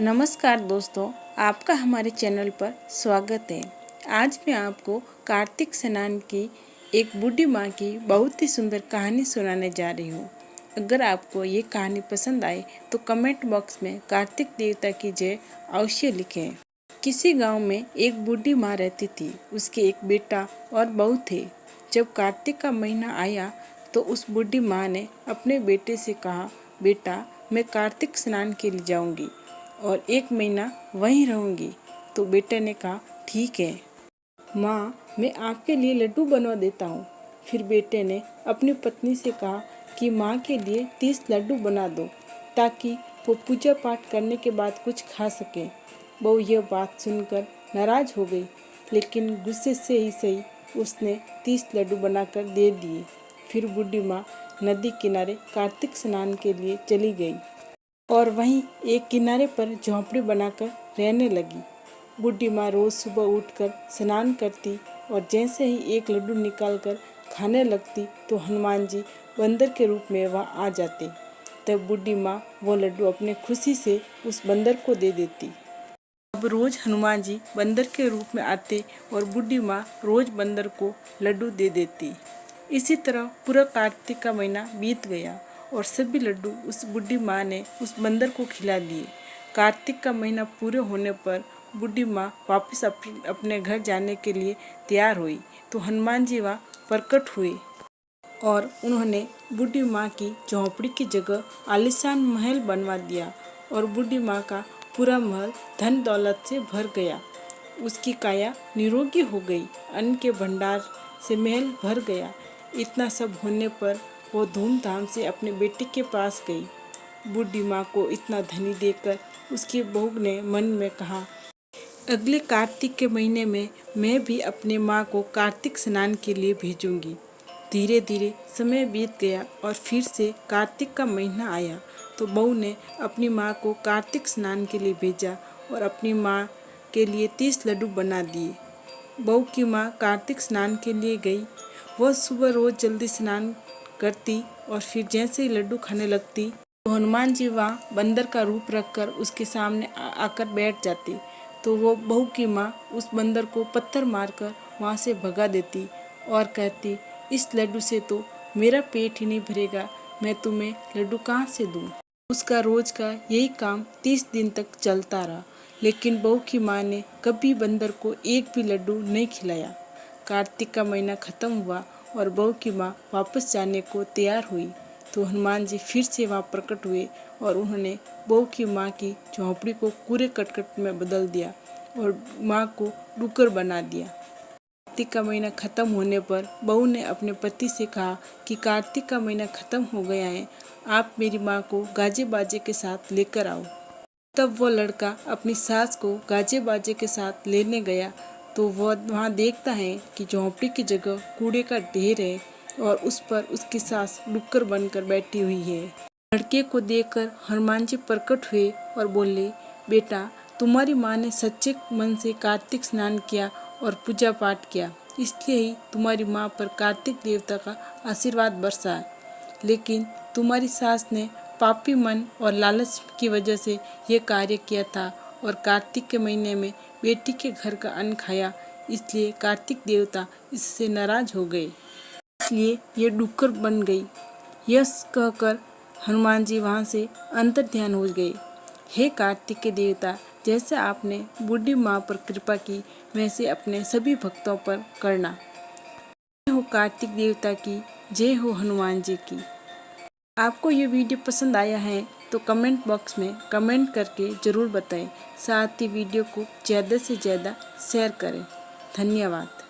नमस्कार दोस्तों, आपका हमारे चैनल पर स्वागत है। आज मैं आपको कार्तिक स्नान की एक बूढ़ी माँ की बहुत ही सुंदर कहानी सुनाने जा रही हूँ। अगर आपको ये कहानी पसंद आए तो कमेंट बॉक्स में कार्तिक देवता की जय अवश्य लिखें। किसी गांव में एक बूढ़ी माँ रहती थी। उसके एक बेटा और बहू थे। जब कार्तिक का महीना आया तो उस बूढ़ी माँ ने अपने बेटे से कहा, बेटा मैं कार्तिक स्नान के लिए जाऊंगी और 1 महीना वहीं रहूंगी। तो बेटे ने कहा, ठीक है माँ, मैं आपके लिए लड्डू बनवा देता हूँ। फिर बेटे ने अपनी पत्नी से कहा कि माँ के लिए 30 लड्डू बना दो ताकि वो पूजा पाठ करने के बाद कुछ खा सके। बहू यह बात सुनकर नाराज हो गई, लेकिन गुस्से से ही सही उसने 30 लड्डू बनाकर दे दिए। फिर बूढ़ी माँ नदी किनारे कार्तिक स्नान के लिए चली गई और वहीं एक किनारे पर झोंपड़ी बनाकर रहने लगी। बूढ़ी माँ रोज सुबह उठकर स्नान करती और जैसे ही एक लड्डू निकालकर खाने लगती तो हनुमान जी बंदर के रूप में वहाँ आ जाते। तब बूढ़ी माँ वो लड्डू अपने खुशी से उस बंदर को दे देती। अब रोज हनुमान जी बंदर के रूप में आते और बूढ़ी माँ रोज बंदर को लड्डू दे देती। इसी तरह पूरा कार्तिक का महीना बीत गया और सभी लड्डू उस बूढ़ी माँ ने उस बंदर को खिला दिए। कार्तिक का महीना पूरे होने पर बूढ़ी माँ वापस अपने घर जाने के लिए तैयार हुई तो हनुमान जी वहाँ प्रकट हुए और उन्होंने बूढ़ी माँ की झोंपड़ी की जगह आलीशान महल बनवा दिया और बूढ़ी माँ का पूरा महल धन दौलत से भर गया। उसकी काया निरोगी हो गई, अन्न के भंडार से महल भर गया। इतना सब होने पर वो धूमधाम से अपने बेटे के पास गई। बूढ़ी माँ को इतना धनी देखकर उसकी बहू ने मन में कहा, अगले कार्तिक के महीने में मैं भी अपने माँ को कार्तिक स्नान के लिए भेजूंगी। धीरे धीरे समय बीत गया और फिर से कार्तिक का महीना आया तो बहू ने अपनी माँ को कार्तिक स्नान के लिए भेजा और अपनी माँ के लिए 30 लड्डू बना दिए। बहू की माँ कार्तिक स्नान के लिए गई। वह सुबह रोज जल्दी स्नान करती और फिर जैसे ही लड्डू खाने लगती तो हनुमान जी वहाँ बंदर का रूप रखकर उसके सामने आकर बैठ जाती। तो वो बहू की माँ उस बंदर को पत्थर मारकर वहाँ से भगा देती और कहती, इस लड्डू से तो मेरा पेट ही नहीं भरेगा, मैं तुम्हें लड्डू कहाँ से दूँ। उसका रोज का यही काम 30 दिन तक चलता रहा, लेकिन बहू की माँ ने कभी बंदर को एक भी लड्डू नहीं खिलाया। कार्तिक का महीना खत्म हुआ और बहू की माँ वापस जाने को तैयार हुई तो हनुमान जी फिर से वहाँ प्रकट हुए और उन्होंने बहू की माँ की झोंपड़ी को कूड़े करकट में बदल दिया और माँ को डुक्कर बना दिया। कार्तिक का महीना खत्म होने पर बहू ने अपने पति से कहा कि कार्तिक का महीना खत्म हो गया है, आप मेरी माँ को गाजे बाजे के साथ लेकर आओ। तब वो लड़का अपनी सास को गाजे बाजे के साथ लेने गया तो वह वहाँ देखता है कि झोंपड़ी की जगह कूड़े का ढेर है और उस पर उसकी सास डुक्कर बनकर बैठी हुई है। लड़के को देखकर हनुमान जी प्रकट हुए और बोले, बेटा तुम्हारी माँ ने सच्चे मन से कार्तिक स्नान किया और पूजा पाठ किया, इसलिए ही तुम्हारी माँ पर कार्तिक देवता का आशीर्वाद बरसा है। लेकिन तुम्हारी सास ने पापी मन और लालच की वजह से ये कार्य किया था और कार्तिक के महीने में बेटी के घर का अन्न खाया, इसलिए कार्तिक देवता इससे नाराज हो गए, इसलिए ये डुक्कर बन गई। यह कहकर हनुमान जी वहाँ से अंतर्ध्यान हो गए। हे कार्तिक के देवता, जैसे आपने बूढ़ी माँ पर कृपा की वैसे अपने सभी भक्तों पर करना। जय हो कार्तिक देवता की, जय हो हनुमान जी की। आपको ये वीडियो पसंद आया है तो कमेंट बॉक्स में कमेंट करके ज़रूर बताएं। साथ ही वीडियो को ज़्यादा से ज़्यादा शेयर करें। धन्यवाद।